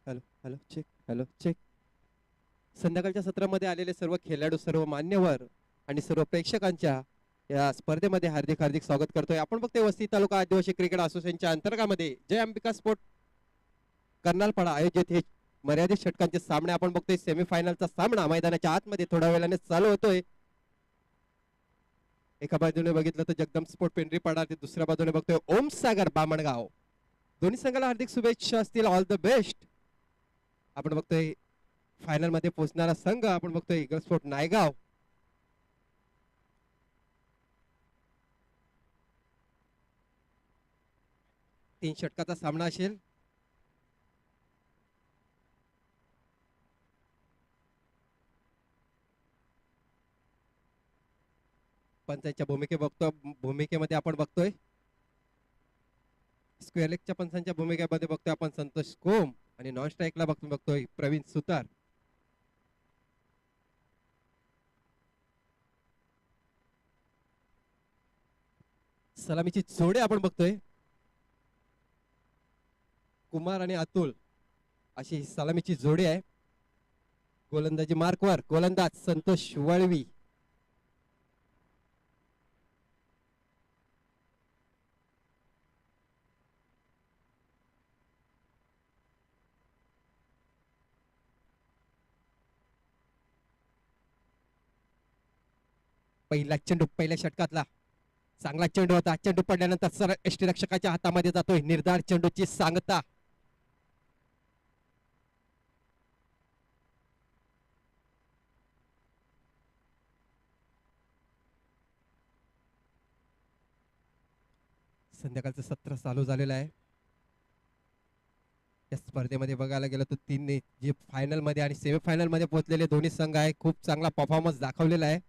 Hello hello check hello check. संध्याकाळच्या सत्रामध्ये आलेले सर्व खेळाडू, सर्व मान्यवर आणि सर्व प्रेक्षकांच्या या स्पर्धेमध्ये हार्दिक हार्दिक स्वागत करतोय. आपण बघतोय वस्ती तालुका आदिवासी क्रिकेट असोसिएशनच्या अंतर्गतामध्ये जय अंबिका स्पोर्ट कर्नालपाडा आयोजित हे मर्यादित षटकांचे सामने आपण बघतोय. सेमीफायनलचा सामना मैदानाच्या आतमध्ये थोड्या वेळाने चालू होतोय. एका बाजूने बघितलं तर जगदंब स्पोर्ट पेंढरीपाडा, दुसऱ्या बाजूने बघतोय ओम सागर बामणगाव. दोन्ही संघाला हार्दिक शुभेच्छा असतील. All the best. आपण बघतोय फायनल मध्ये पोहोचणारा संघ आपण बघतोय ईगल स्पोर्ट नायगाव. तीन षटकाचा सामना असेल. पंचांच्या भूमिकेमध्ये आपण बघतोय स्क्वेअर लेगच्या पंचांच्या भूमिकेमध्ये बघतोय आपण संतोष कोम आणि नॉन स्ट्राईकला बघतोय प्रवीण सुतार. सलामीची जोडी आपण बघतोय कुमार आणि अतुल अशी ही सलामीची जोडी आहे. गोलंदाजी मार्कवर गोलंदाज संतोष वळवी. पहिला चेंडू पहिल्या षटकातला चांगला चेंडू होता. चेंडू पडल्यानंतर सरळ यष्टीरक्षकाच्या हातामध्ये जातोय. निर्धार चेंडूची सांगता. संध्याकाळचं सत्र चालू झालेलं आहे. या स्पर्धेमध्ये बघायला गेलं तर तीन जे फायनल मध्ये आणि सेमीफायनल मध्ये पोहोचलेले दोन्ही संघ आहे. खूप चांगला परफॉर्मन्स दाखवलेला आहे.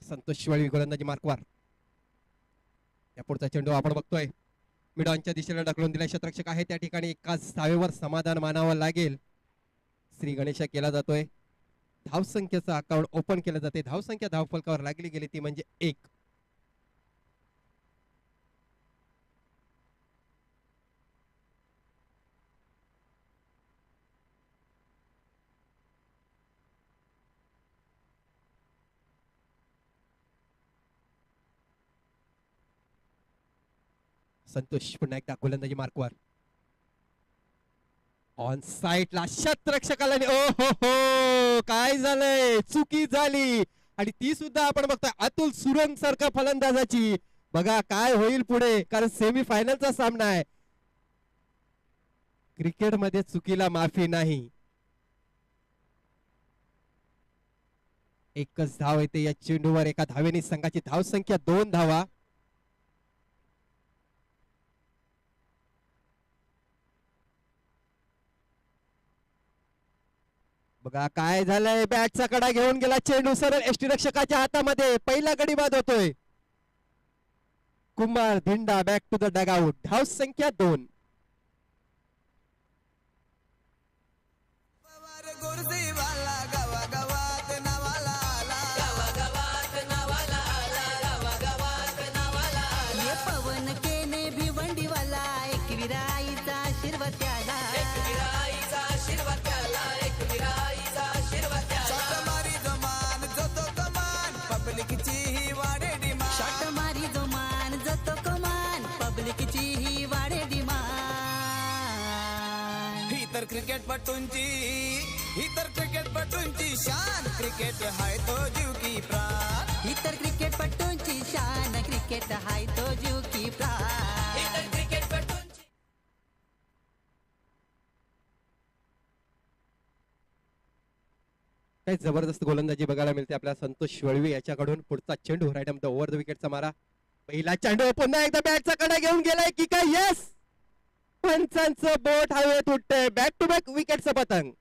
संतोष शिवाळी गोलंदाजी मार्कवर. या पुढचा चेंडू आपण बघतोय मिडॉनच्या दिशेला ढकलून दिला. क्षेत्ररक्षक आहे त्या ठिकाणी एकाच धावेवर समाधान मानावं लागेल. श्री गणेशा केला जातोय. धावसंख्येचं अकाउंट ओपन केलं जाते. धावसंख्या धावफलकावर लागली गेली ती म्हणजे 1. संतोष पुन्हा एकदा गोलंदाजी मार्कवर. ऑन साईडला क्षेत्ररक्षकाला ओ हो हो काय झालंय. चुकी झाली आणि ती सुद्धा आपण बघतोय अतुल सुरंग सारखा फलंदाजाची. बघा काय होईल पुढे, कारण सेमीफायनलचा सामना आहे. क्रिकेटमध्ये चुकीला माफी नाही. एकच धाव येते या चेंडूवर. एका धावेने संघाची धावसंख्या 2 धावा. बघा काय झालंय. बॅटचा कडा घेऊन गेला चेंडू सरळ यष्टीरक्षकाच्या हातामध्ये. पहिला गडी बाद होतोय. Kumar Dhinda back to the dugout. धाव संख्या 2. क्रिकेटपटूंची शान क्रिकेट हाय तो जीव की प्राण. इतर क्रिकेटपटूंची शान क्रिकेट हाय तो जीव की प्राण. इतर क्रिकेटपटूंची काय जबरदस्त गोलंदाजी बघायला मिळते आपल्या संतोष वळवी याच्याकडून. पुढचा चेंडू राईट द ओव्हर द विकेटचा मारा. पहिला चेंडू पुन्हा एकदा बॅटचा कडा घेऊन गेलाय की काय. यस, पंचांचं बोट हवेत उठतंय. बॅक टू बॅक विकेटचं पतंग.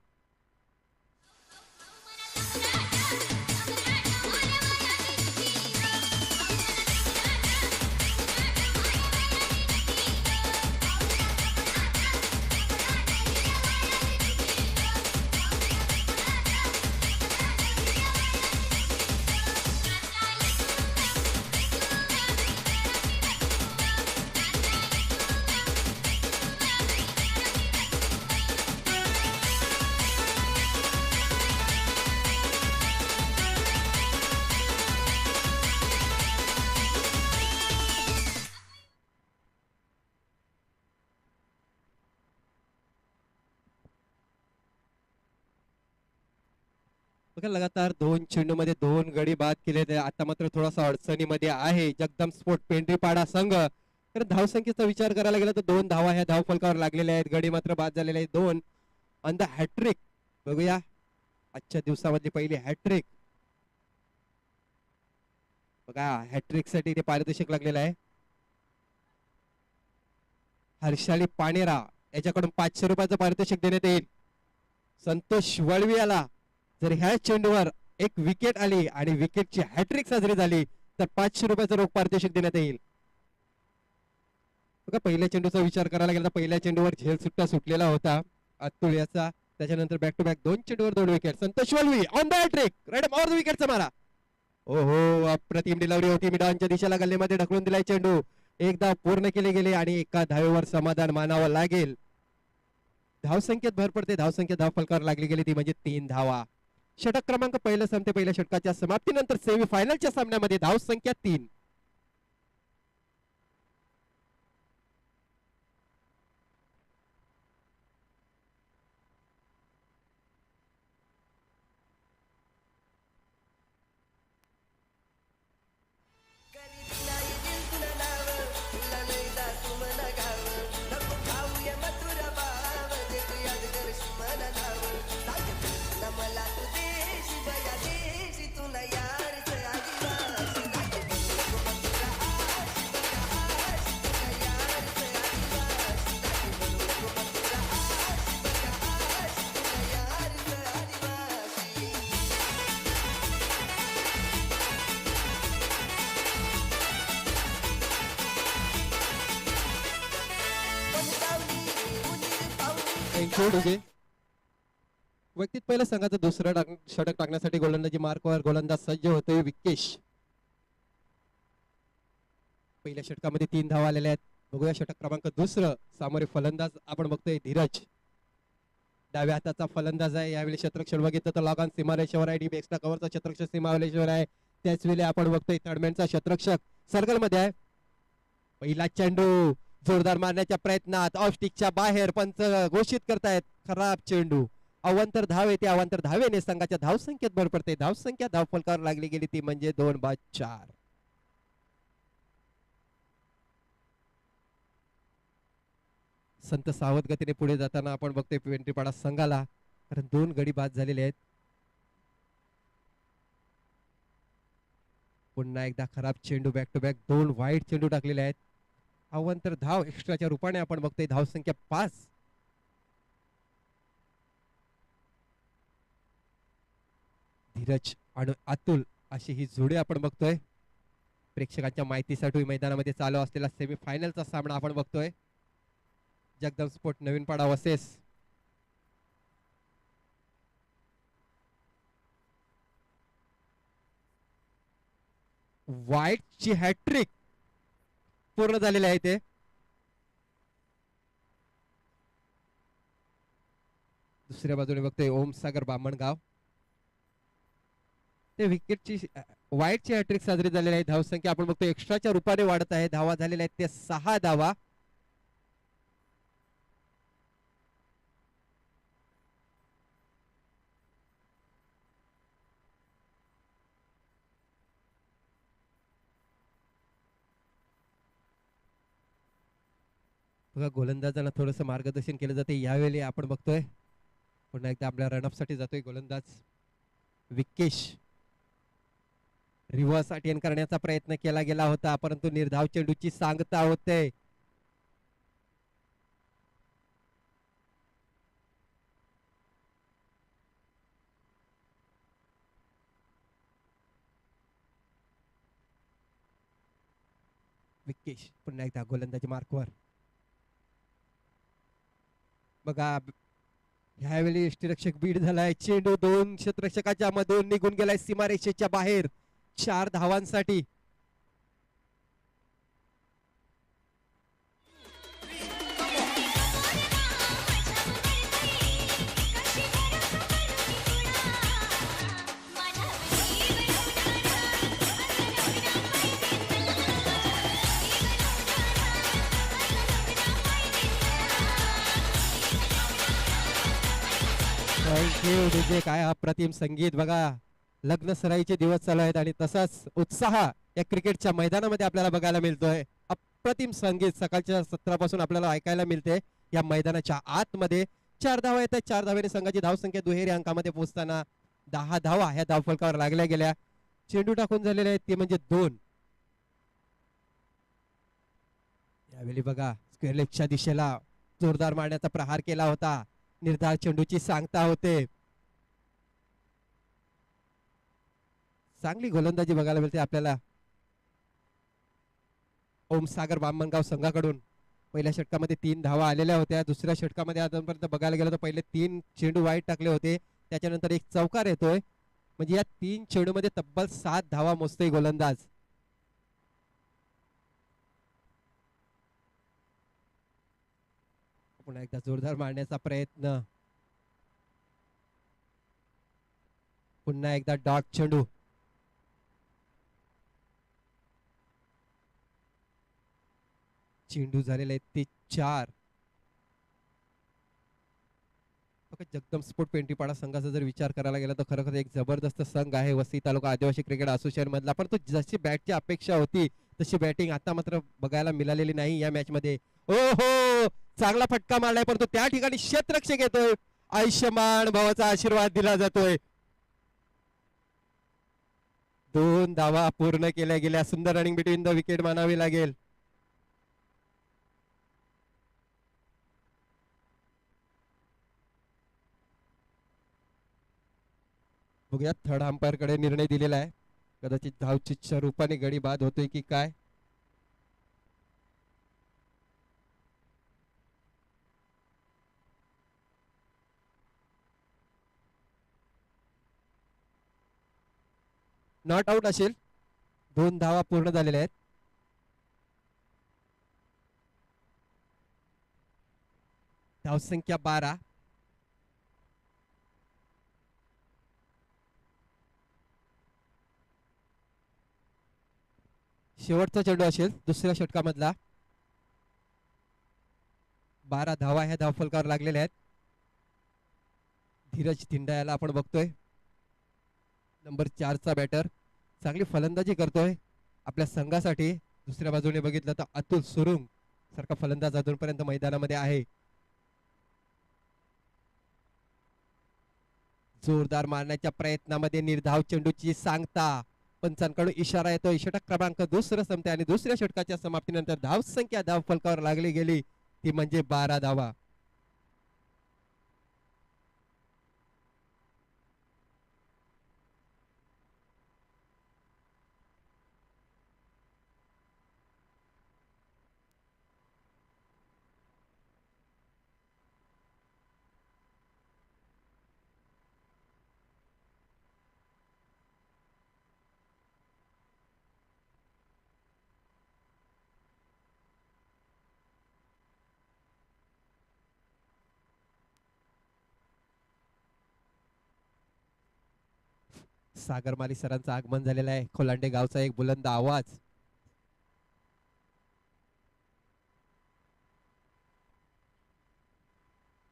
बघा लगातार 2 चेंडूमध्ये 2 गडी बाद केले. आता मात्र थोडासा अडचणीमध्ये आहे जगदम स्पोर्ट पेंढरीपाडा संघ. कारण धावसंख्येचा विचार करायला गेला तर 2 धावा ह्या धावफलकावर लागलेल्या आहेत. गडी मात्र बाद झालेले आहेत 2. ऑन द हॅट्रिक बघूया आजच्या दिवसामधली पहिली हॅट्रिक. बघा हॅट्रिक साठी ते पारितोषिक लागलेलं आहे. हर्षाली पाणेरा याच्याकडून 500 रुपयाचं पारितोषिक देण्यात येईल. संतोष वळवी याला जर ह्या चेंडूवर एक विकेट आली आणि विकेटची हॅट्रिक साजरी झाली तर 500 रुपयाचं रोख पारितोषिक देण्यात येईल. बघा पहिल्या चेंडूचा विचार करायला गेला तर पहिल्या चेंडूवर झेल सुट्टा सुटलेला होता अतुल याचा. त्याच्यानंतर बॅक टू बॅक 2 चेंडूवर 2 wicket. Santosh Valvi on the hattrick right on the विकेटचा मारा. ओहो अप्रतिम डिलिव्हरी होती. मिडानच्या दिशेला गल्लीमध्ये ढकलून दिलाय चेंडू. एकदा पूर्ण केले गेले आणि एका धावेवर समाधान मानावं लागेल. धावसंख्येत भर पडते. धावसंख्या धावफलकावर लागली गेली ती म्हणजे 3 धावा. षटक क्रमांक पहिलं संपते. पहिल्या षटकाच्या समाप्तीनंतर सेमीफायनलच्या सामन्यामध्ये धावसंख्या 3. वैयक्तिक पहिल्या संघाचं दुसरं षटक टाकण्यासाठी गोलंदाजी मार्कवर गोलंदाज सज्ज होतोय विकेश. पहिल्या षटकामध्ये 3 धावा आलेल्या आहेत. बघूया षटक क्रमांक दुसरं. सामोरे फलंदाज आपण बघतोय धीरज. डाव्या हाताचा फलंदाज आहे. यावेळी क्षेत्ररक्षण बघितलं तर लॉग ऑन सीमारेषेवर आहे. डीप एक्स्ट्रा कव्हरचा क्षेत्ररक्षक सीमारेषेवर आहे. त्याच वेळी आपण बघतोय थर्डमॅनचा क्षेत्ररक्षक सर्कल मध्ये आहे. पहिला चेंडू जोरदार मारण्याच्या प्रयत्नात ऑफ स्टिकच्या बाहेर पंच घोषित करतायत खराब चेंडू. अवांतर धाव येते. अवांतर धावेने संघाच्या धावसंख्येत भर पडते. धावसंख्या धावफलकावर लागली गेली ती म्हणजे 2/4. संत सावध गतीने पुढे जाताना आपण बघतोय पेंढरीपाडा संघाला. कारण 2 गडी बाद झालेले आहेत. पुन्हा एकदा खराब चेंडू. बॅक टू बॅक 2 वाईट चेंडू टाकलेले आहेत. अवांतर धाव एक्स्ट्राच्या रूपाने आपण बघतोय. धावसंख्या 5. धीरज आणि अतुल अशी ही जोडी आपण बघतोय. प्रेक्षकांच्या माहितीसाठी मैदानामध्ये चालू असलेला सेमीफायनलचा सामना आपण बघतोय. जगदम स्पोर्ट नवीनपाडा वर्सेस व्हाईटची हॅट्रिक पूर्ण झालेले आहे ते. दुसऱ्या बाजूने बघतोय ओमसागर बामणगाव. ते विकेटची व्हाईटची हॅट्रिक साजरी झालेली आहे. धावसंख्या आपण बघतोय एक्स्ट्राच्या रूपाने वाढत आहे. धावा झालेल्या आहेत ते 6 धावा. बघा गोलंदाजांना थोडंसं मार्गदर्शन केलं जाते. यावेळी आपण बघतोय पुन्हा एकदा आपल्या रनअप साठी जातोय गोलंदाज विकेश. रिव्हर्स अटेन करण्याचा प्रयत्न केला गेला होता परंतु निर्धाव चेंडूची सांगता होते. विकेश पुन्हा एकदा गोलंदाजी मार्कवर. बघा ह्यावेळी यष्टीरक्षक बीड झालाय. चेंडू 2 क्षेत्ररक्षकाच्या मधून निघून गेलाय सीमारेषेच्या बाहेर 4 धावांसाठी. Thank you DJ. काय अप्रतिम संगीत बघा. लग्न सराईचे दिवस चालू आहेत आणि तसाच उत्साह या क्रिकेटच्या मैदानामध्ये आपल्याला बघायला मिळतोय. अप्रतिम संगीत सकाळच्या सत्रापासून आपल्याला ऐकायला मिळते. या मैदानाच्या आतमध्ये 4 धावा येत आहेत. 4 धावेने संघाची धावसंख्या दुहेरी अंकामध्ये पोहोचताना 10 धावा ह्या धावफलकावर लागल्या गेल्या. चेंडू टाकून झालेले आहेत ते म्हणजे 2. यावेळी बघा स्क्वेअर लेगच्या दिशेला जोरदार मारण्याचा प्रहार केला होता. निर्धार चेंडूची सांगता होते. चांगली गोलंदाजी बघायला मिळते आपल्याला ओमसागर बामणगाव संघाकडून. पहिल्या षटकामध्ये 3 धावा आलेल्या होत्या. दुसऱ्या षटकामध्ये आतापर्यंत बघायला गेलं तर पहिले 3 चेंडू वाईट टाकले होते. त्याच्यानंतर एक चौकार येतोय. म्हणजे या 3 चेंडूमध्ये तब्बल 7 धावा मोजतोय गोलंदाज. पुन्हा एकदा जोरदार मारण्याचा प्रयत्न. पुन्हा एकदा डॉट चेंडू. चेंडू झालेले आहेत ते 4. जगदम स्पोर्ट पेंटीपाडा संघाचा जर विचार करायला गेला तर खरोखर एक जबरदस्त संघ आहे वसई तालुका आदिवासी क्रिकेट असोसिएशन मधला. पण तो जशी बॅटची अपेक्षा होती तशी बॅटिंग आता मात्र बघायला मिळालेली नाही या मॅच मध्ये. ओ हो, चांगला फटका मारलाय परंतु त्या ठिकाणी क्षेत्ररक्षक येतोय. आयुष्यमान भावाचा आशीर्वाद दिला जातोय. 2 धावा पूर्ण केल्या गेल्या. सुंदर रनिंग बिटवीन द विकेट मानावी लागेल. बघूया थर्ड अंपायर कडे निर्णय दिलेला आहे. कदाचित धावचीच्या रूपाने गडी बाद होतोय की काय. नॉट आउट असेल. 2 धावा पूर्ण झालेल्या आहेत. धावसंख्या 12. शेवटचा चेंडू असेल दुसऱ्या षटकामधला. 12 धावा ह्या धावफलकावर लागलेल्या आहेत. धीरज धिंडा याला आपण बघतोय. नंबर 4 चा बॅटर चांगली फलंदाजी करतोय आपल्या संघासाठी. दुसऱ्या बाजूने बघितलं तर अतुल सुरुंग सारखा फलंदाज अजूनपर्यंत मैदानामध्ये आहे. जोरदार मारण्याच्या प्रयत्नामध्ये निर्धाव चेंडूची सांगता. पंचांकडून इशारा येतो. षटक क्रमांक दुसरं संपते आणि दुसऱ्या षटकाच्या समाप्तीनंतर धावसंख्या धावफलकावर लागली गेली ती म्हणजे 12 धावा. सागरमाली सरांचं आगमन झालेलं आहे. खोलांडे गावचा एक बुलंद आवाज.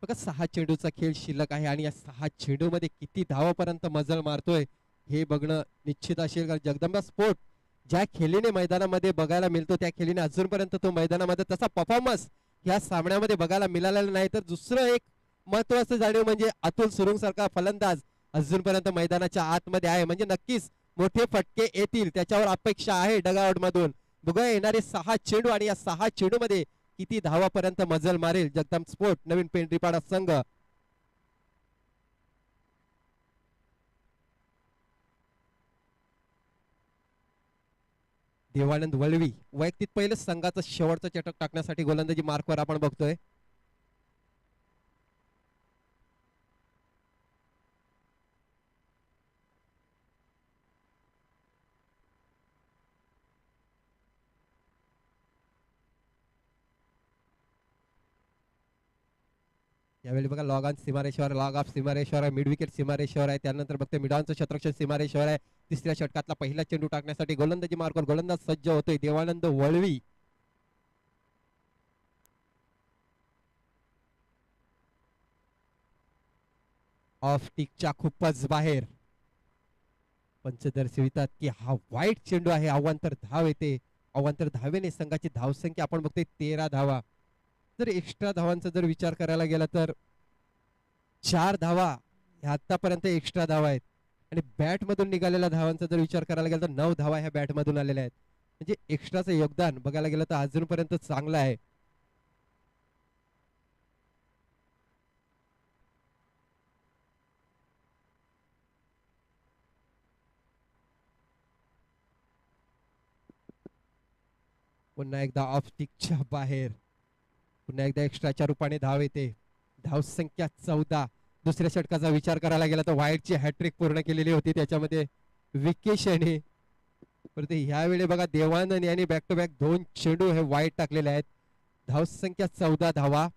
बघा 6 चेंडूचा खेळ शिल्लक आहे आणि या 6 चेंडू मध्ये किती धावापर्यंत मजल मारतोय हे बघणं निश्चित असेल. कारण जगदंबा स्पोर्ट ज्या खेळीने मैदानामध्ये बघायला मिळतो त्या खेळीने अजूनपर्यंत तो मैदानामध्ये तसा परफॉर्मन्स या सामन्यामध्ये बघायला मिळालेला नाही. तर दुसरं एक महत्वाचं जाणीव म्हणजे अतुल सुरुंग सारखा फलंदाज अजूनपर्यंत मैदानाच्या आतमध्ये आहे. म्हणजे नक्कीच मोठे फटके येतील त्याच्यावर अपेक्षा आहे डगआउट मधून. बघूया येणारे 6 चेंडू आणि या 6 चेंडू मध्ये किती धावापर्यंत मजल मारेल जगदंब स्पोर्ट नवीन पेंढरीपाडा संघ. देवानंद वळवी वैयक्तिक पहिलं संघाचं शेवटचं चटक टाकण्यासाठी गोलंदाजी मार्कवर आपण बघतोय. यावेळी बघा लॉग ऑन सीमारेश्वर, लॉग ऑफ सीमारेश्वर आहे, मिड विकेट सीमारेश्वर आहे. त्यानंतर बघते मिड ऑनचं शतरक्षण सीमारेश्वर आहे. तिसऱ्या षटकातला पहिला चेंडू टाकण्यासाठी गोलंदाजी मार्कवर गोलंदाज सज्ज होतोय देवानंद वळवी. ऑफ टिकच्या खूपच बाहेर. पंच दर्शवितात की हा वाईट चेंडू आहे. अवांतर धाव येते. अवांतर धावेने संघाची धावसंख्या आपण बघतोय 13 धावा. जर एक्स्ट्रा धावांचा जर विचार करायला गेला तर 4 धावा ह्या आतापर्यंत एक्स्ट्रा धावा आहेत. आणि बॅट मधून निघालेल्या धावांचा जर विचार करायला गेला तर 9 धावा ह्या बॅट मधून आलेल्या आहेत. म्हणजे एक्स्ट्राचं योगदान बघायला गेलं तर अजूनपर्यंत चांगलं आहे. पुन्हा एकदा ऑफ स्टिकच्या बाहेर. पुन्हा एकदा एक्स्ट्राच्या रूपाने धाव येते. धाव संख्या 14. दुसऱ्या षटकाचा विचार करायला गेला तर वाईटची हॅट्रिक पूर्ण केलेली होती त्याच्यामध्ये विकेश यांनी. परंतु ह्यावेळी बघा देवानंद यांनी बॅक टू बॅक 2 चेंडू हे वाईट टाकलेले आहेत. धाव संख्या 14 धावा.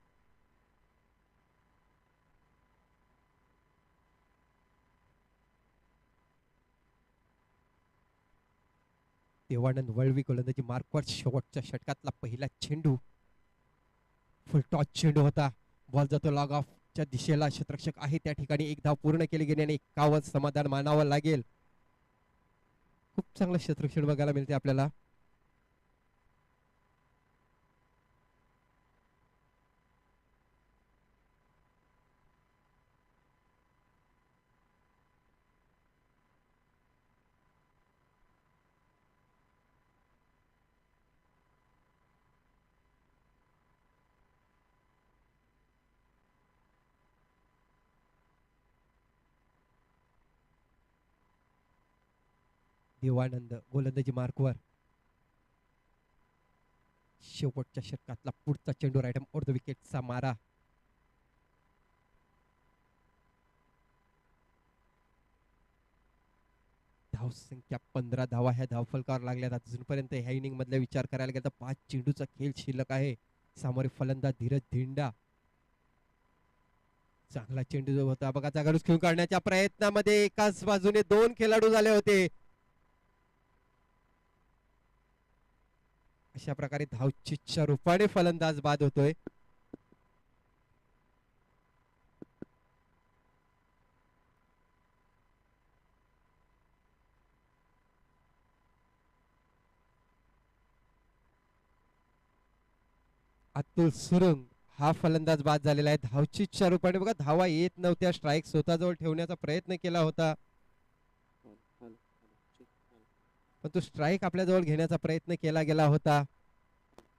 देवानंद वळवी गोलंदाजी मार्कवर. शेवटच्या षटकातला पहिला चेंडू फुल टॉस चेंडू होता. बॉल जातो लॉग ऑफ च्या दिशेला. क्षेत्ररक्षक आहे त्या ठिकाणी. एक धाव पूर्ण केली गेली आणि 51 समाधान मानावं लागेल. खूप चांगलं क्षेत्ररक्षण बघायला मिळते आपल्याला. देवानंद गोलंदाजी मार्कवर. शेवटच्या षटकातला पुढचा चेंडू राईट ओव्हर द विकेटचा मारा. धाव संख्या 15 धावा ह्या धावफलकावर लागल्यात अजूनपर्यंत ह्या इनिंग मधला विचार करायला गेला तर 5 चेंडूचा खेळ शिल्लक आहे. सामोरे फलंदाज धीरज धिंडा. चांगला चेंडू जो होता बघा जागारूस खेळून काढण्याच्या प्रयत्नामध्ये एकाच बाजूने 2 खेळाडू झाले होते. अशा प्रकारे धावचीच्या रूपाने फलंदाज बाद होतोय. अतुल सुरंग हा फलंदाज बाद झालेला आहे. धावचीच्या रूपाने बघा धावा येत नव्हत्या. स्ट्राईक स्वतःजवळ ठेवण्याचा प्रयत्न केला होता पण तो स्ट्राईक आपल्या जवळ घेण्याचा प्रयत्न केला गेला होता.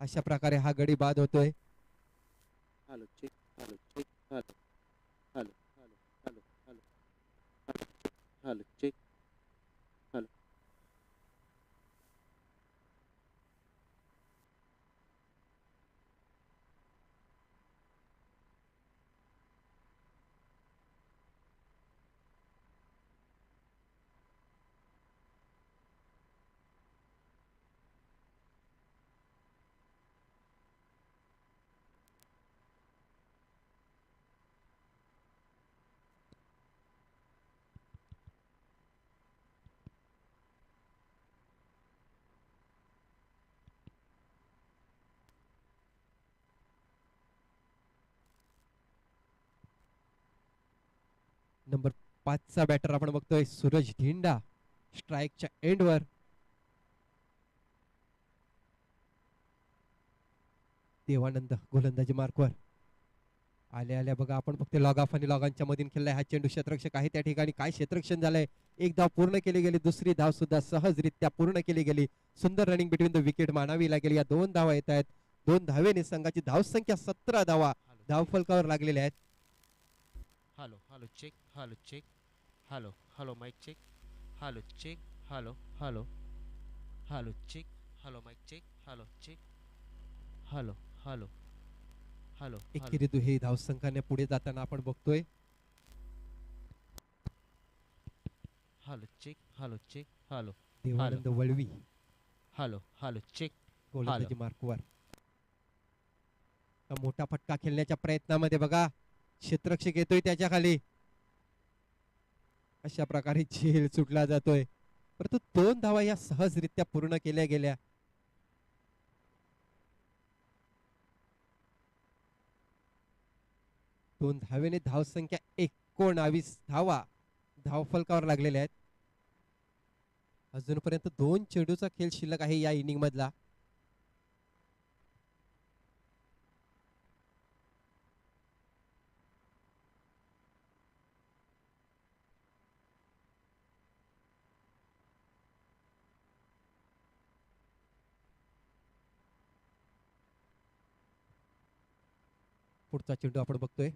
अशा प्रकारे हा गडी बाद होतोय. नंबर 5 चा बॅटर आपण बघतोय सूरज धिंडा. स्ट्राईकच्या एंडवर. देवानंद गोलंदाजी मार्कवर. आल्या आल्या बघा आपण फक्त लॉग ऑफ आणि लॉगांच्या मधून खेळलाय हा चेंडू. क्षेत्ररक्षक आहे त्या ठिकाणी. काय क्षेत्ररक्षण झालंय. एक धाव पूर्ण केली गेली. दुसरी धाव सुद्धा सहजरित्या पूर्ण केली गेली. सुंदर रनिंग बिटवीन द विकेट मानावी लागेल. या 2 धावा येत आहेत. 2 धावेने संघाची धावसंख्या 17 धावा धावफलकावर लागलेल्या आहेत. Hello hello check. Hello check. Hello hello mike check. Hello check. Hello hello hello check. Hello mike check. Hello check. Hello hello hello एकेरी दुहेरी धावसंख्याने पुढे जाताना आपण बघतोय. Hello check. Hello check. Hello Devanand Valvi hello hello check. गोलंदाजी मार्कवर. मोठा फटका खेळण्याच्या प्रयत्नामध्ये बघा क्षेत्ररक्षक येतोय त्याच्या खाली. अशा प्रकारे झेल सुटला जातोय. परंतु 2 धावा या सहजरित्या पूर्ण केल्या गेल्या. दोन धावेने धावसंख्या 19 धावा धावफलकावर लागलेल्या आहेत. अजूनपर्यंत 2 चेंडूचा खेळ शिल्लक आहे या इनिंग मधला. पुढचा चेंडू आपण बघतोय.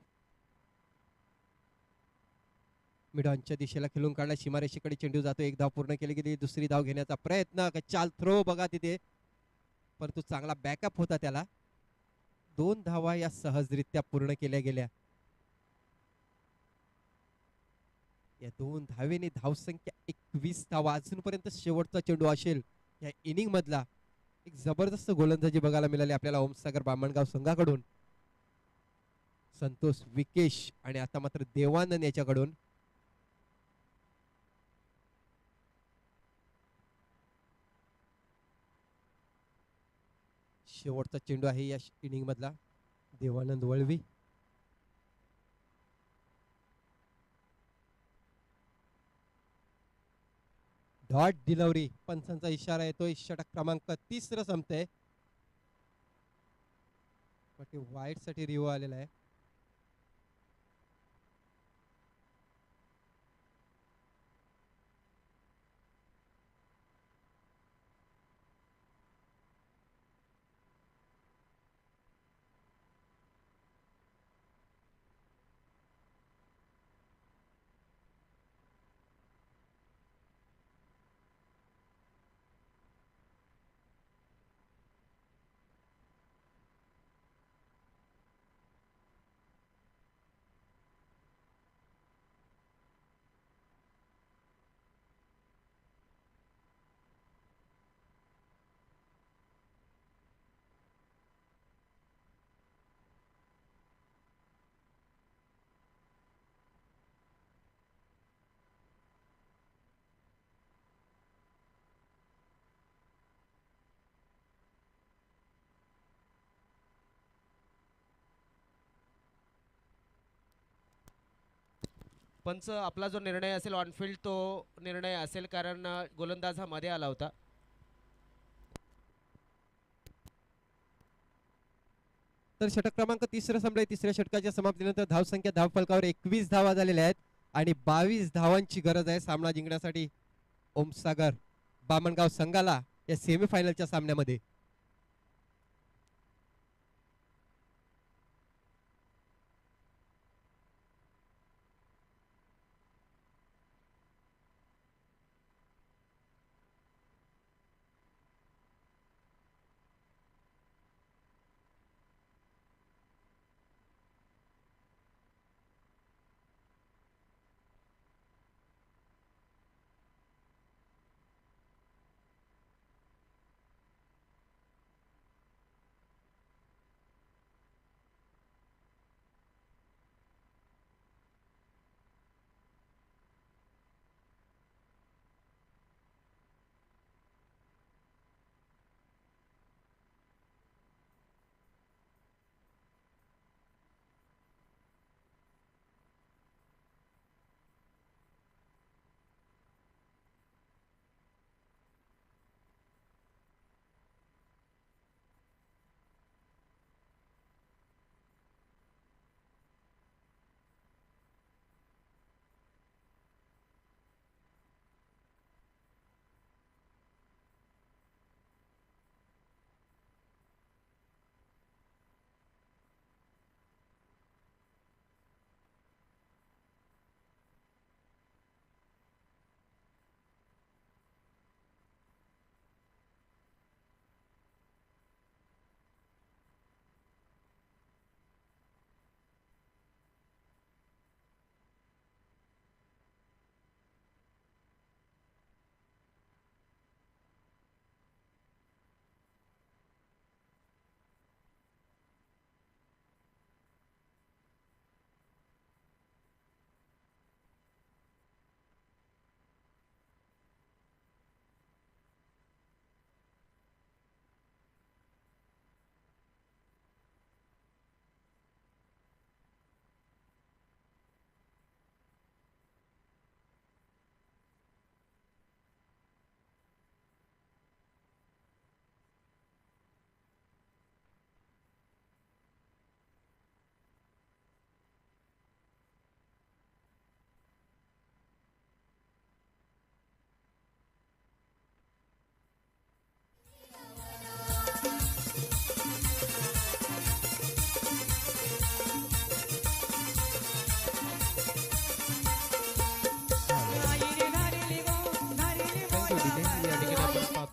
मिडॉनच्या दिशेला खेळून काढला, सीमारेषेकडे चेंडू जातो. एक धाव पूर्ण केली गेली, दुसरी धाव घेण्याचा प्रयत्न, चाल थ्रो बघा तिथे, परंतु चांगला बॅकअप होता त्याला. 2 धावा या सहजरित्या पूर्ण केल्या गेल्या. या 2 धावेने धावसंख्या 21 धावा. अजूनपर्यंत शेवटचा चेंडू असेल या इनिंग मधला. एक जबरदस्त गोलंदाजी बघायला मिळाली आपल्याला ओमसागर बामणगाव संघाकडून. संतोष विकेश आणि आता मात्र देवानंद याच्याकडून. शेवटचा चेंडू आहे या इनिंग मधला. देवानंद वळवी. डॉट डिलिव्हरी, पंचांचा इशारा येतोय. षटक क्रमांक 30 संपतंय. वाईट साठी रिव्ह्यू आलेला आहे. पंच आपला जो निर्णय असेल ऑनफिल्ड तो निर्णय असेल, कारण गोलंदाज हा मध्ये आला होता. तर षटक क्रमांक 30 संपलाय. तिसऱ्या षटकाच्या समाप्तीनंतर धावसंख्या धावफलकावर 21 धावा झालेल्या आहेत आणि 22 धावांची गरज आहे सामना जिंकण्यासाठी ओमसागर बामणगाव संघाला या सेमीफायनलच्या सामन्यामध्ये.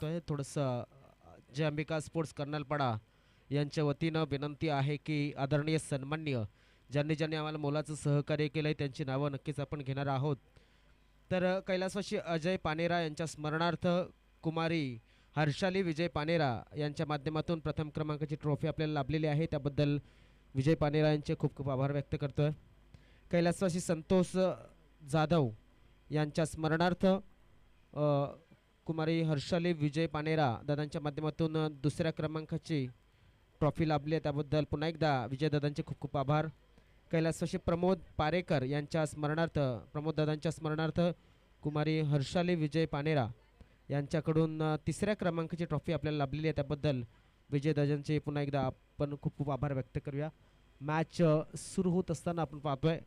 पाहतोय थोडंसं जय अंबिका स्पोर्ट्स कर्नलपाडा यांच्या वतीनं विनंती आहे की आदरणीय सन्माननीय ज्यांनी ज्यांनी आम्हाला मोलाचं सहकार्य केलं आहे त्यांची नावं नक्कीच आपण घेणार आहोत. तर कैलासवासी अजय पानेरा यांच्या स्मरणार्थ कुमारी हर्षाली विजय पानेरा यांच्या माध्यमातून प्रथम क्रमांकाची ट्रॉफी आपल्याला लाभलेली आहे. त्याबद्दल विजय पानेरा यांचे खूप खूप आभार व्यक्त करतोय. कैलासवासी संतोष जाधव यांच्या स्मरणार्थ कुमारी हर्षाली विजय पानेरा दादांच्या माध्यमातून दुसऱ्या क्रमांकाची ट्रॉफी लाभली आहे. त्याबद्दल पुन्हा एकदा विजय दादांचे खूप खूप आभार. कैलासवासी प्रमोद पारेकर यांच्या स्मरणार्थ प्रमोद दादांच्या स्मरणार्थ कुमारी हर्षाली विजय पानेरा यांच्याकडून तिसऱ्या क्रमांकाची ट्रॉफी आपल्याला लाभलेली आहे. त्याबद्दल विजय दादांचे पुन्हा एकदा आपण खूप खूप आभार व्यक्त करूया. मॅच सुरू होत असताना आपण पाहतोय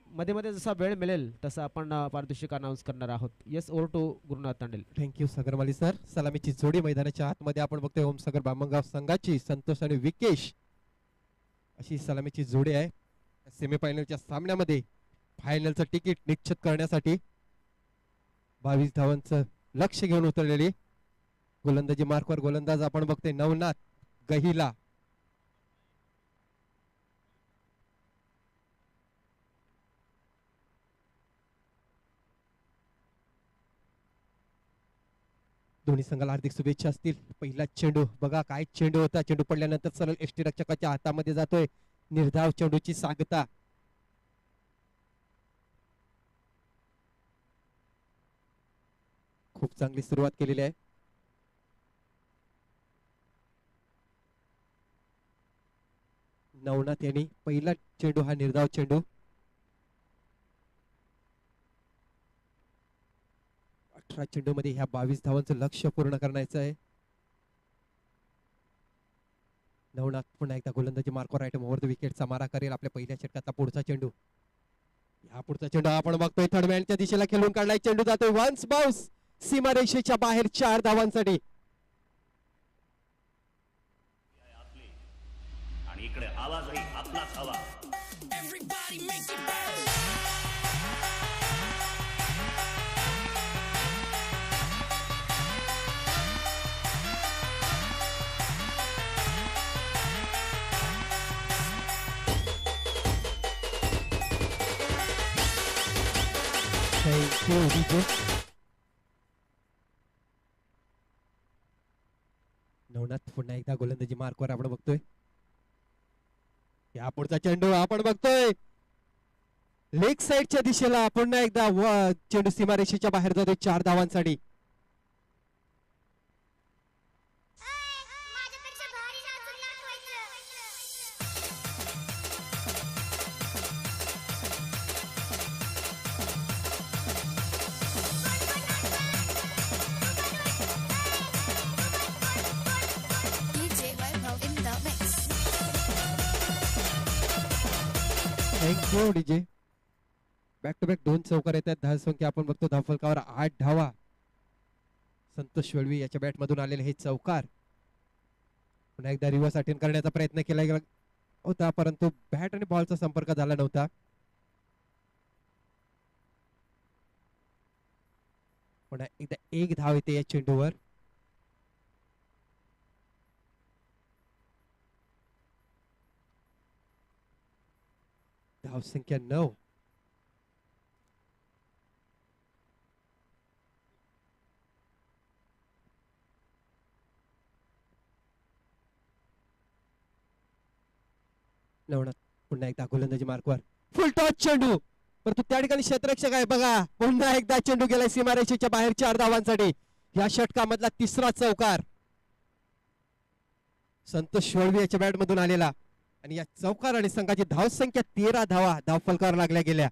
मध्ये मध्ये जसा वेळ मिळेल तसा आपण पारितोषिक अनाऊन्स करणार आहोत. Yes, over to Gurunath Tandel. Thank you Sagarmali sir. सलामीची जोडी मैदानाच्या आतमध्ये आपण बघतोय ओमसागर बामणगाव संघाची संतोष आणि विकेश अशी सलामीची जोडी आहे. सेमीफायनलच्या सामन्यामध्ये फायनलचं तिकीट निश्चित करण्यासाठी 22 धावांचं लक्ष घेऊन उतरलेली गोलंदाजी मार्कवर गोलंदाज आपण बघतोय नवनाथ गहिला. दोन्ही संघाला हार्दिक शुभेच्छा असतील. पहिला चेंडू बघा काय चेंडू होता. चेंडू पडल्यानंतर सरळ एसटी रक्षकाच्या हातामध्ये जातोय. निर्धाव चेंडूची सांगता. खूप चांगली सुरुवात केलेली आहे. नवनाथ यांनी पहिला चेंडू हा निर्धाव चेंडू 18 चेंडू मध्ये ह्या 22 धावांचं लक्ष्य पूर्ण करायचं आहे. नवनाथ पुन्हा एकदा गोलंदाजी मार्कवर आयटम ओव्हर द विकेटचा मारा करेल. आपल्या पहिल्या षटकाचा पुढचा चेंडू. या पुढचा चेंडू आपण बघतोय थर्डमॅनच्या दिशेला खेळून काढलाय. चेंडू जातोय वन्स बाउन्स सीमारेषेच्या बाहेर 4 धावांसाठी. आणि इकडे आवाजही आपलाच हवा. Thank you DJ. नवनाथ पुन्हा एकदा गोलंदाजी मार्कवर आपण बघतोय. या पुढचा चेंडू आपण बघतोय लेग साइडच्या दिशेला पुन्हा एकदा चेंडू सीमारेषेच्या बाहेर जातोय 4 धावांसाठी. Thank you DJ. Back to back 2 चौकार येत आहेत. धावसंख्या आपण बघतो धावफलकावर 8 धावा. संतोष वळवी याच्या बॅट मधून आलेले हे चौकार. पुन्हा एकदा रिव्हर्स अटेंड करण्याचा प्रयत्न केला गेला होता परंतु बॅट आणि बॉलचा संपर्क झाला नव्हता. पुन्हा एकदा 1 धाव येते या चेंडूवर. धावसंख्या 9. नवनाथ पुन्हा एकदा गोलंदाजी मार्कवर फुल टॉच चेंडू परंतु त्या ठिकाणी क्षेत्ररक्षक आहे बघा. पुन्हा एकदा चेंडू गेलाय सीमारेषेच्या बाहेर 4 धावांसाठी. या षटकामधला तिसरा चौकार संतोष वळवी याच्या बॅट मधून आलेला आणि या चौकार आणि संघाची धावसंख्या 13 धावा धावफलकावर लागल्या गेल्या.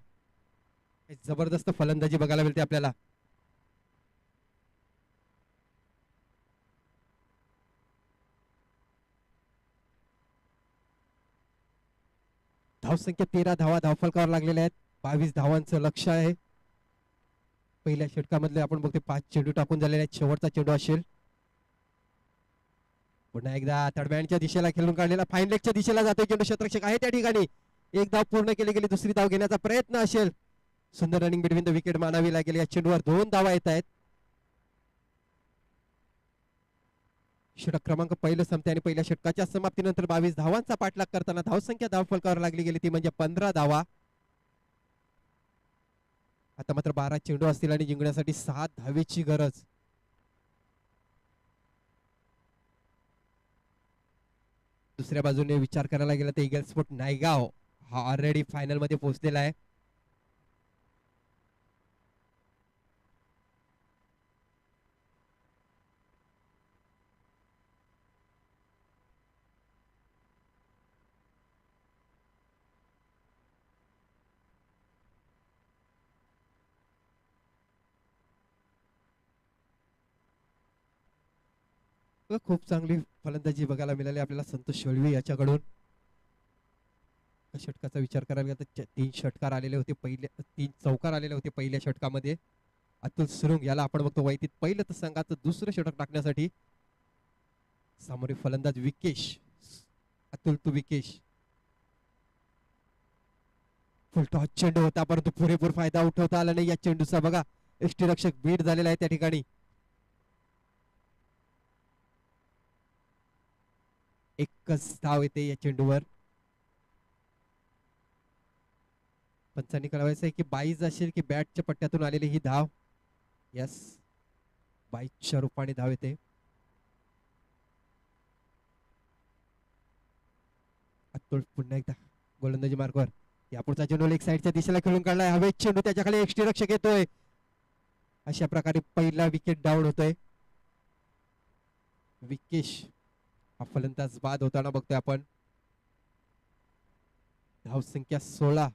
जबरदस्त फलंदाजी बघायला मिळते आपल्याला. धावसंख्या 13 धावा धावफलकावर लागलेल्या आहेत. 22 धावांचं लक्ष आहे. पहिल्या षटकामधले आपण बघतो 5 चेंडू टाकून झालेले आहेत. शेवटचा चेंडू असेल. पुन्हा एकदा थर्डमॅनच्या दिशेला खेळून काढलेला फाईन लेगच्या दिशेला जातोय चेंडू. क्षेत्ररक्षक आहे त्या ठिकाणी. 1 धाव पूर्ण केली गेली. दुसरी धाव घेण्याचा प्रयत्न असेल. सुंदर रनिंग बिटवीन द विकेट मानावी लागेल. या चेंडूवर 2 धावा येत आहेत. षटक क्रमांक पहिलं संपते आणि पहिल्या षटकाच्या समाप्तीनंतर 22 धावांचा पाठलाग करताना धावसंख्या धावफलकावर लागली गेली ती म्हणजे 15 धावा. आता मात्र 12 चेंडू असतील आणि जिंकण्यासाठी 7 धावेची गरज. दुसऱ्या बाजूने विचार करायला गेला तर ईगल स्पोर्ट नायगाव हा ऑलरेडी फायनल मध्ये पोहोचलेला आहे. खूप चांगली फलंदाजी बघायला मिळाली आपल्याला संतोष शेळवी याच्याकडून. षटकाचा विचार करायला गेला तर 3 षटकार आलेले होते, 3 चौकार आलेले होते पहिल्या षटकामध्ये. अतुल सुरुंग याला आपण बघतो वैतीत पहिलं तर संघाचं दुसरं षटक टाकण्यासाठी. सामोरे फलंदाज विकेश. अतुल टू विकेश. फुलटॉस चेंडू होता परंतु पुरेपूर फायदा उठवता आला नाही या चेंडूचा. बघा यष्टीरक्षक बीट झालेला आहे त्या ठिकाणी. एकच धाव येते या चेंडूवर. पंचांनी कळवायचं आहे की 22 असेल की बॅटच्या पट्ट्यातून आलेली ही धाव. यस 22च्या रूपाने धाव येते. अतुल पुन्हा एकदा गोलंदाजी मार्गावर. यापुढचा चेंडू लेग साईडच्या दिशेला खेळून काढलाय. हवेत चेंडू त्याच्याकडे यष्टीरक्षक येतोय. अशा प्रकारे पहिला विकेट डाऊन होतोय. विकेश हा फलंदाज बाद होताना बघतोय आपण. धाव संख्या 16.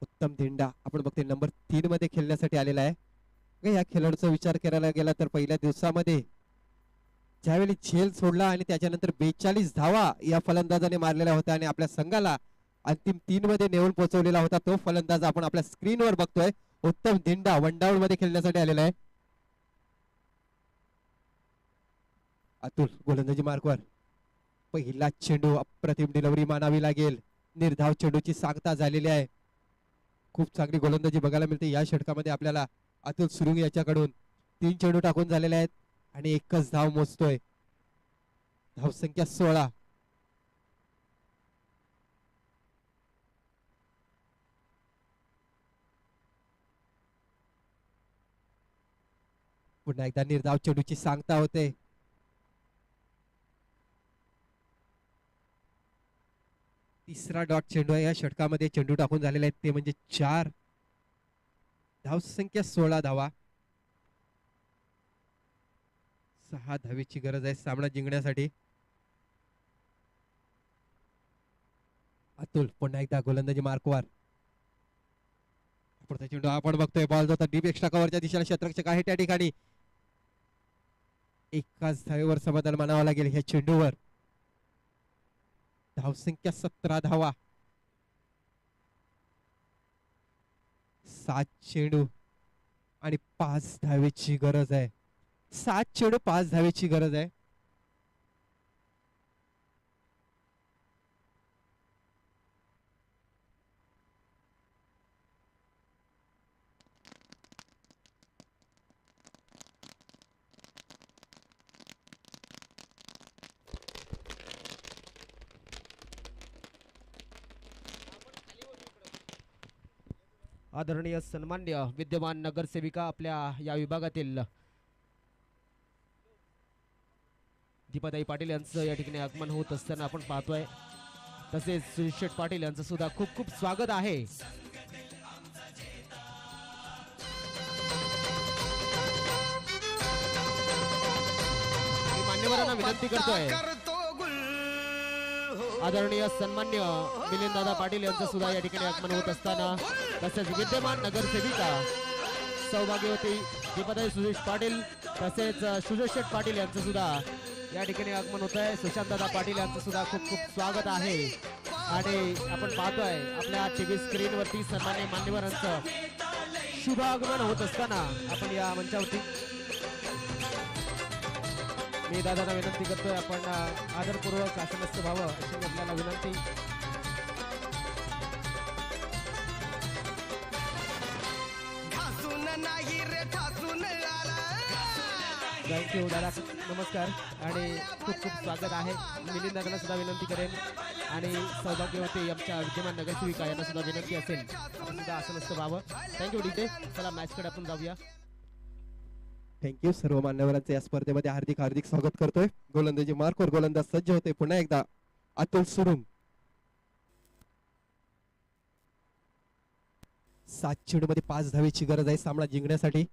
उत्तम धिंडा आपण बघतोय नंबर 3 मध्ये खेळण्यासाठी आलेला आहे. या खेळाडूचा विचार करायला गेला तर पहिल्या दिवसामध्ये ज्यावेळी झेल सोडला आणि त्याच्यानंतर 42 धावा या फलंदाजाने मारलेल्या होत्या आणि आपल्या संघाला अंतिम 3 मध्ये नेऊन पोहोचवलेला होता तो फलंदाज आपण आपल्या स्क्रीनवर बघतोय. उत्तम धिंडा वन डाऊन मध्ये खेळण्यासाठी आलेला आहे. अतुल गोलंदाजी मार्कवर. पहिला चेंडू अप्रतिम डिलिव्हरी मानावी लागेल. निर्धाव चेंडूची सांगता झालेली आहे. खूप चांगली गोलंदाजी बघायला मिळते या षटकामध्ये आपल्याला. अतुल सुरुंग याच्याकडून 3 चेंडू टाकून झालेले आहेत आणि एकच धाव मोजतोय. धाव संख्या 16. पुन्हा एकदा निर्धाव चेंडूची सांगता होते. तिसरा डॉट चेंडू आहे या षटकामध्ये. चेंडू टाकून झालेले आहेत ते म्हणजे 4. धाव संख्या 16 धावा. 6 धावेची गरज आहे सामना जिंकण्यासाठी. अतुल पुन्हा एकदा गोलंदाजी मार्कवर. पुढचा चेंडू आपण बघतोय. बॉल जाता डीप एक्स्ट्रा कव्हरच्या दिशेला क्षेत्ररक्षक आहे त्या ठिकाणी. एकाच धावेवर समाधान मानावं लागेल ह्या चेंडूवर. धाव संख्या 17 धावा. 7 चेंडू आणि 5 धावेची गरज आहे. 7 चेंडू 5 धावेची गरज आहे. आदरणीय सन्मान्य विद्यमान नगरसेविका आपल्या या विभागातील दीपाताई पाटील यांचं या ठिकाणी आगमन होत असताना आपण पाहतोय. तसेच सुरेश शेठ पाटील यांचं सुद्धा खूप खूप स्वागत आहे. मी मान्यवरांना विनंती करतोय आदरणीय सन्मान्य मिलिंद दादा पाटील यांचं सुद्धा या ठिकाणी आगमन होत असताना तसेच विद्यमान नगरसेविका सौभाग्यवती दीपाताई सुरेश पाटील तसेच सुरेश शेठ पाटील यांचं सुद्धा या ठिकाणी आगमन होत आहे. सुशांत दादा पाटील यांचं सुद्धा खूप खूप स्वागत आहे. आणि आपण पाहतोय आपल्या टीव्ही स्क्रीन वरती सन्मान्य मान्यवरांचं शुभ आगमन होत असताना आपण या मंचावरती मी दादांना विनंती करतोय आपण आदरपूर्वक आसनस्थ व्हावं अशी आपल्याला विनंती. थँक्यू दादा, नमस्कार आणि खूप खूप स्वागत आहे. मिलिंद दादांना सुद्धा विनंती करेन आणि सौभाग्यवती आमच्या विद्यमान नगरसेविका यांना सुद्धा विनंती असेल आपण सुद्धा आसनस्थ व्हावं. Thank you DJ. चला मॅचकडे आपण जाऊया. थँक्यू. सर्व मान्यवरांचे या स्पर्धेमध्ये हार्दिक हार्दिक स्वागत करतोय. गोलंदाजी मार्कवर गोलंदाज सज्ज होते पुन्हा एकदा अतुल सुरुंग. 7 चेंडूमध्ये 5 धावेची गरज आहे सामना जिंकण्यासाठी.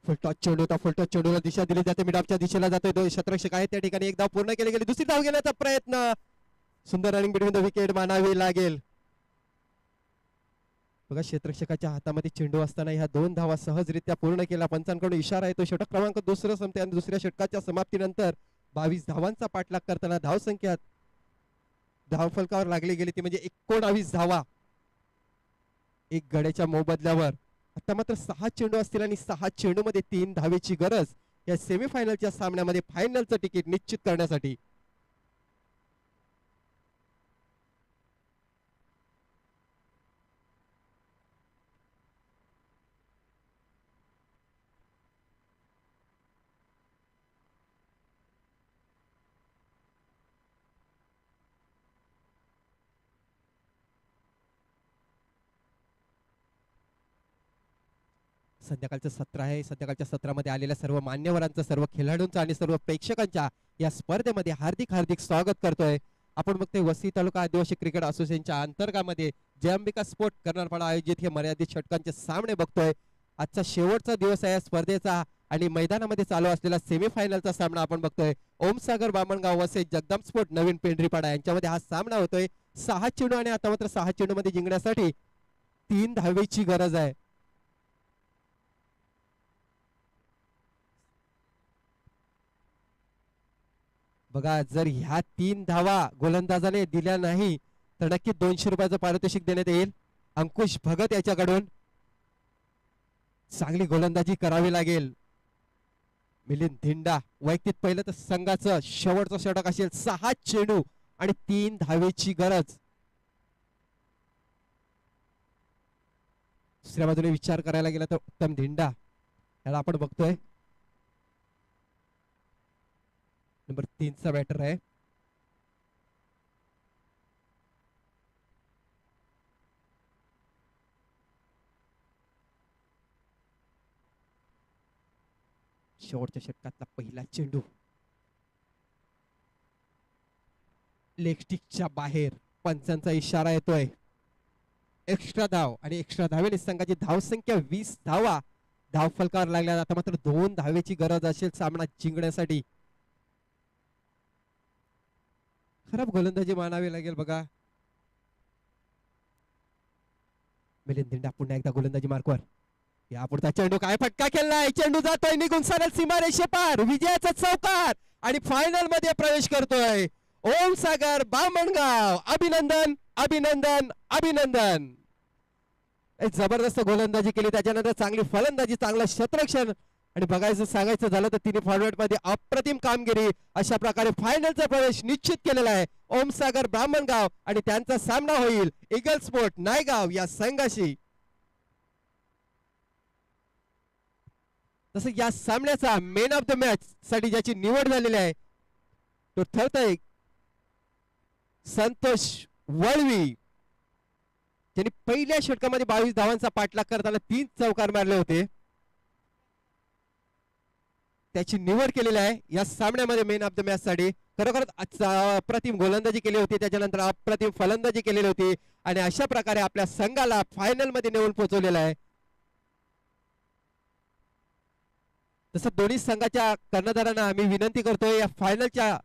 फुलटॉस चेंडू होता. फुलटॉस चेंडूला दिशा दिली जाते. मिडापच्या दिशेला जातोय. 2 शतरक्षक आहेत त्या ठिकाणी. एक धाव पूर्ण केली गेली. दुसरी धाव घेण्याचा प्रयत्न. सुंदर रनिंग बिटवीन द विकेट मानावी लागेल. बघा क्षेत्ररक्षकाच्या हातामध्ये चेंडू असताना ह्या 2 धावा सहजरित्या पूर्ण केला. पंचांकडून इशारा येतो. षटक क्रमांक दुसरं संपते आणि दुसऱ्या षटकाच्या समाप्तीनंतर 22 धावांचा पाठलाग करताना धावसंख्यात धावफलकावर लागली गेली ती म्हणजे 19 धावा एक गड्याच्या मोबदल्यावर. आता मात्र 6 चेंडू असतील आणि 6 चेंडू मध्ये 3 धावेची गरज या सेमीफायनलच्या सामन्यामध्ये फायनलचं तिकीट निश्चित करण्यासाठी. संध्याकाळचं सत्र आहे. संध्याकाळच्या सत्रामध्ये आलेल्या सर्व मान्यवरांचं, सर्व खेळाडूंचं आणि सर्व प्रेक्षकांच्या या स्पर्धेमध्ये हार्दिक हार्दिक स्वागत करतोय. आपण बघतोय वसई तालुका आदिवासी क्रिकेट असोसिएशनच्या अंतर्गतामध्ये जय अंबिका स्पोर्ट कर्नारपाडा आयोजित हे मर्यादित षटकांचे सामने बघतोय. आजचा शेवटचा दिवस आहे या स्पर्धेचा आणि मैदानामध्ये चालू असलेला सेमीफायनलचा सामना आपण बघतोय. ओमसागर बामणगाव वसई जगदंब स्पोर्ट नवीन पेंढरीपाडा यांच्यामध्ये हा सामना होतोय. 6 चेंडू आणि आता मात्र 6 चेंडू मध्ये जिंकण्यासाठी 3 धावेची गरज आहे. बघा जर ह्या 3 धावा गोलंदाजाने दिल्या नाही तर नक्की 200 रुपयाचं पारितोषिक देण्यात येईल. अंकुश भगत याच्याकडून चांगली गोलंदाजी करावी लागेल. मिलिंद धिंडा वैयक्तिक पहिलं तर संघाचं शेवटचं षटक असेल. 6 चेंडू आणि 3 धावेची गरज. दुसऱ्या बाजूने विचार करायला गेला तर उत्तम धिंडा याला आपण बघतोय नंबर 3 चा बॅटर आहे. शेवटच्या षटकातला पहिला चेंडू लेग स्टिकच्या बाहेर. पंचांचा इशारा येतोय. एक्स्ट्रा धाव आणि एक्स्ट्रा धावेने संघाची धावसंख्या 20 धावा धाव फलकावर लागल्या. आता मात्र 2 धावेची गरज असेल सामना जिंकण्यासाठी. खराब गोलंदाजी मानावी लागेल. बघा मिलिंद धिंडा पुन्हा एकदा गोलंदाजी मार्कवर. यापुढचा चेंडू काय फटका खेळलाय. चेंडू जातोय निघून सरळ सीमारेषे पार. विजयाचा चौकार आणि फायनल मध्ये प्रवेश करतोय ओम सागर बामणगाव. अभिनंदन अभिनंदन अभिनंदन. जबरदस्त गोलंदाजी केली त्याच्यानंतर चांगली फलंदाजी, चांगलं क्षेत्ररक्षण आणि बघायचं सांगायचं झालं तर तिने फॉरवर्ड मध्ये अप्रतिम कामगिरी. अशा प्रकारे फायनलचा प्रवेश निश्चित केलेला आहे ओम सागर ब्राह्मणगाव आणि त्यांचा सामना होईल ईगल स्पोर्ट नायगाव या संघाशी. तसं या सामन्याचा मेन ऑफ द मॅच साठी ज्याची निवड झालेली आहे तो ठरतोय संतोष वळवी, त्यांनी पहिल्या षटकामध्ये 22 धावांचा पाठलाग करताना 3 चौकार मारले होते. त्याची निवड केलेली आहे या सामन्यामध्ये मेन ऑफ द मॅच साठी. खरोखरच अप्रतिम गोलंदाजी केली होती, त्याच्यानंतर अप्रतिम फलंदाजी केलेली होती आणि अशा प्रकारे आपल्या संघाला फायनल मध्ये नेऊन पोहोचवलेला आहे. तसं दोन्ही संघाच्या कर्णधारांना आम्ही विनंती करतोय या फायनलच्या